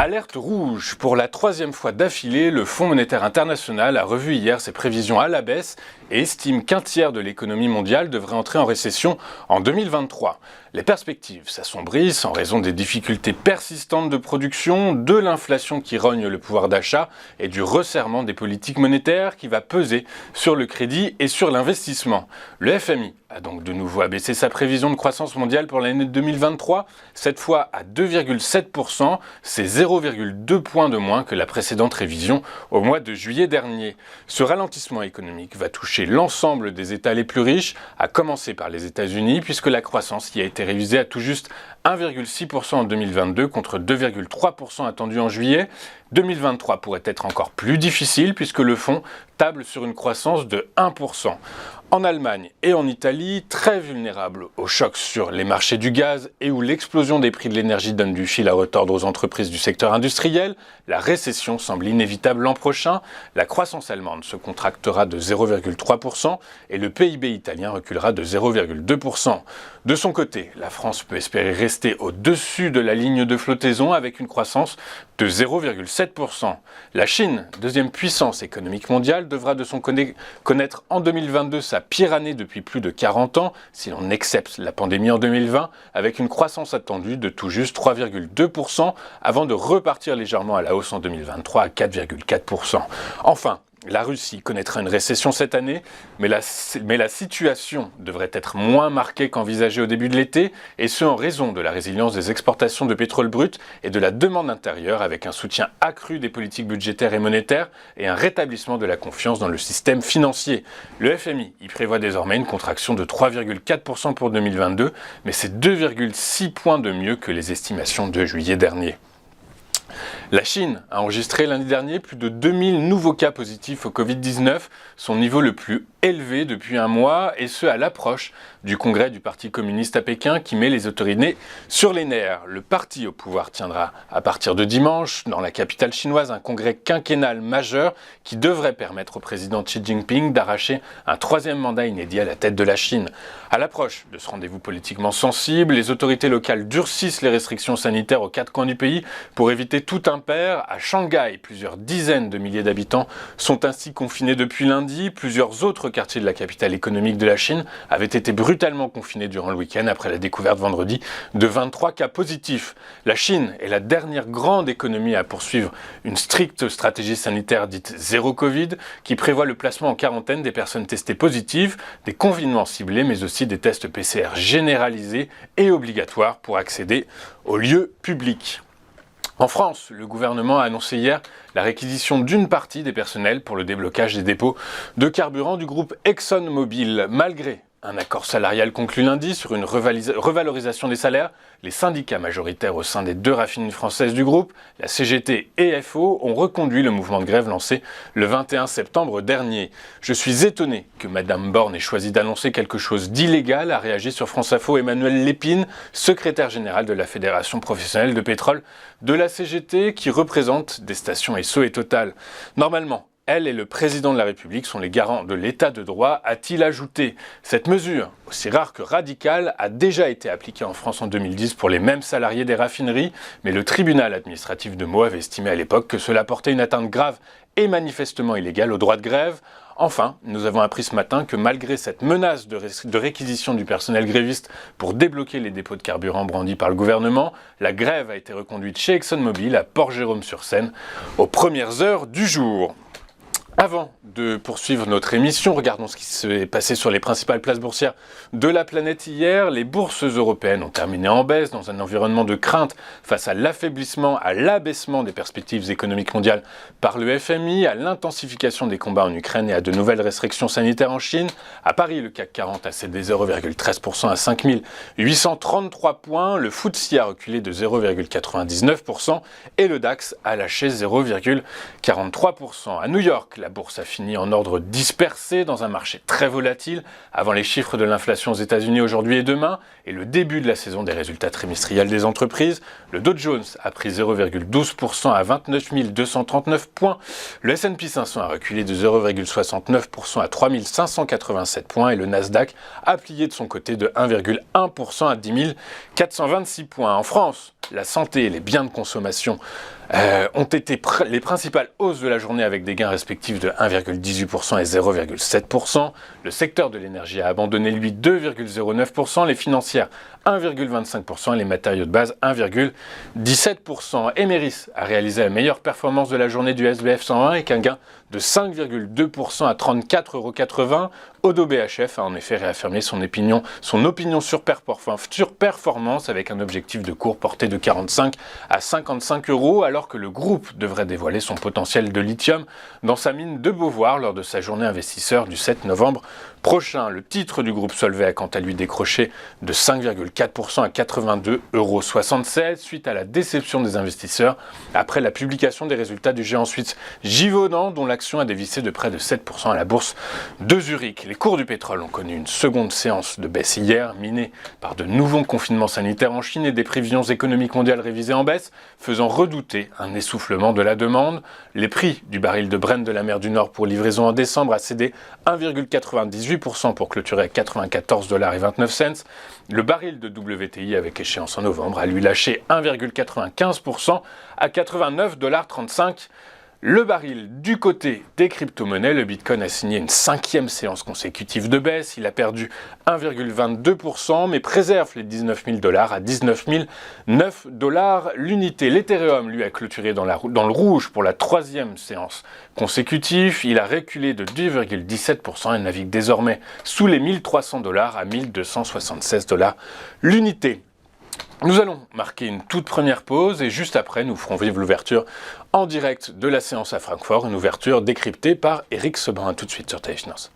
Alerte rouge. Pour la troisième fois d'affilée, le Fonds monétaire international a revu hier ses prévisions à la baisse et estime qu'un tiers de l'économie mondiale devrait entrer en récession en 2023. Les perspectives s'assombrissent en raison des difficultés persistantes de production, de l'inflation qui rogne le pouvoir d'achat et du resserrement des politiques monétaires qui va peser sur le crédit et sur l'investissement. Le FMI a donc de nouveau abaissé sa prévision de croissance mondiale pour l'année 2023, cette fois à 2,7%, c'est 0,2 points de moins que la précédente révision au mois de juillet dernier. Ce ralentissement économique va toucher l'ensemble des États les plus riches, à commencer par les États-Unis, puisque la croissance y a été révisée à tout juste 1,6% en 2022 contre 2,3% attendu en juillet. 2023 pourrait être encore plus difficile puisque le fonds table sur une croissance de 1%. En Allemagne et en Italie, très vulnérables aux chocs sur les marchés du gaz et où l'explosion des prix de l'énergie donne du fil à retordre aux entreprises du secteur industriel, la récession semble inévitable l'an prochain. La croissance allemande se contractera de 0,3% et le PIB italien reculera de 0,2%. De son côté, la France peut espérer rester au-dessus de la ligne de flottaison avec une croissance de 0,7%. La Chine, deuxième puissance économique mondiale, devra de son côté connaître en 2022 sa pire année depuis plus de 40 ans, si l'on accepte la pandémie en 2020, avec une croissance attendue de tout juste 3,2% avant de repartir légèrement à la hausse en 2023 à 4,4%. Enfin, la Russie connaîtra une récession cette année, mais la situation devrait être moins marquée qu'envisagé au début de l'été, et ce en raison de la résilience des exportations de pétrole brut et de la demande intérieure avec un soutien accru des politiques budgétaires et monétaires et un rétablissement de la confiance dans le système financier. Le FMI y prévoit désormais une contraction de 3,4% pour 2022, mais c'est 2,6 points de mieux que les estimations de juillet dernier. La Chine a enregistré lundi dernier plus de 2000 nouveaux cas positifs au Covid-19, son niveau le plus élevé depuis un mois, et ce à l'approche du congrès du Parti communiste à Pékin qui met les autorités sur les nerfs. Le parti au pouvoir tiendra à partir de dimanche, dans la capitale chinoise, un congrès quinquennal majeur qui devrait permettre au président Xi Jinping d'arracher un troisième mandat inédit à la tête de la Chine. À l'approche de ce rendez-vous politiquement sensible, les autorités locales durcissent les restrictions sanitaires aux quatre coins du pays pour éviter tout impair. À Shanghai, plusieurs dizaines de milliers d'habitants sont ainsi confinés depuis lundi. Plusieurs autres quartiers de la capitale économique de la Chine avaient été brutalement confinés durant le week-end après la découverte vendredi de 23 cas positifs. La Chine est la dernière grande économie à poursuivre une stricte stratégie sanitaire dite zéro Covid qui prévoit le placement en quarantaine des personnes testées positives, des confinements ciblés mais aussi des tests PCR généralisés et obligatoires pour accéder aux lieux publics. En France, le gouvernement a annoncé hier la réquisition d'une partie des personnels pour le déblocage des dépôts de carburant du groupe ExxonMobil. Malgré un accord salarial conclu lundi sur une revalorisation des salaires, les syndicats majoritaires au sein des deux raffineries françaises du groupe, la CGT et FO, ont reconduit le mouvement de grève lancé le 21 septembre dernier. Je suis étonné que Madame Borne ait choisi d'annoncer quelque chose d'illégal, a réagi sur France Info Emmanuel Lépine, secrétaire général de la Fédération professionnelle de pétrole de la CGT, qui représente des stations Esso et Total. Normalement, elle et le président de la République sont les garants de l'état de droit, a-t-il ajouté. Cette mesure, aussi rare que radicale, a déjà été appliquée en France en 2010 pour les mêmes salariés des raffineries, mais le tribunal administratif de Meaux avait estimé à l'époque que cela portait une atteinte grave et manifestement illégale au droit de grève. Enfin, nous avons appris ce matin que malgré cette menace de réquisition du personnel gréviste pour débloquer les dépôts de carburant brandis par le gouvernement, la grève a été reconduite chez ExxonMobil à Port-Jérôme-sur-Seine aux premières heures du jour. Avant de poursuivre notre émission, regardons ce qui s'est passé sur les principales places boursières de la planète hier. Les bourses européennes ont terminé en baisse dans un environnement de crainte face à l'affaiblissement, à l'abaissement des perspectives économiques mondiales par le FMI, à l'intensification des combats en Ukraine et à de nouvelles restrictions sanitaires en Chine. À Paris, le CAC 40 a cédé 0,13% à 5833 points, le FTSE a reculé de 0,99% et le DAX a lâché 0,43%. À New York, la bourse a fini en ordre dispersé dans un marché très volatile avant les chiffres de l'inflation aux États-Unis aujourd'hui et demain et le début de la saison des résultats trimestriels des entreprises. Le Dow Jones a pris 0,12% à 29 239 points. Le S&P 500 a reculé de 0,69% à 3 587 points et le Nasdaq a plié de son côté de 1,1% à 10 426 points. En France, la santé et les biens de consommation ont été les principales hausses de la journée avec des gains respectifs de 1,18% et 0,7%. Le secteur de l'énergie a abandonné, lui, 2,09%, les financières 1,25% et les matériaux de base 1,17%. Emeris a réalisé la meilleure performance de la journée du SBF 120 avec un gain de 5,2% à 34,80 €. Odo BHF a en effet réaffirmé son opinion sur performance avec un objectif de cours porté de 45 à 55 €, alors que le groupe devrait dévoiler son potentiel de lithium dans sa mine de Beauvoir lors de sa journée investisseur du 7 novembre prochain. Le titre du groupe Solvay a quant à lui décroché de 5,4% à 82,76 € suite à la déception des investisseurs après la publication des résultats du géant suisse Givaudan, dont l'action a dévissé de près de 7% à la bourse de Zurich. Les cours du pétrole ont connu une seconde séance de baisse hier, minée par de nouveaux confinements sanitaires en Chine et des prévisions économiques mondiales révisées en baisse, faisant redouter un essoufflement de la demande. Les prix du baril de Brent de la mer du Nord pour livraison en décembre a cédé 1,98% pour clôturer à 94,29 $. Le baril de WTI avec échéance en novembre a lui lâché 1,95% à 89,35 $. Le baril du côté des crypto-monnaies, le Bitcoin a signé une 5e séance consécutive de baisse. Il a perdu 1,22% mais préserve les 19 000 $ à 19 009 $ l'unité. L'Ethereum, lui, a clôturé dans le rouge pour la 3e séance consécutive. Il a reculé de 2,17% et navigue désormais sous les 1300 $ à 1276 $ l'unité. Nous allons marquer une toute première pause et juste après, nous ferons vivre l'ouverture en direct de la séance à Francfort, une ouverture décryptée par Eric Sebrin. Tout de suite sur Téléfinance.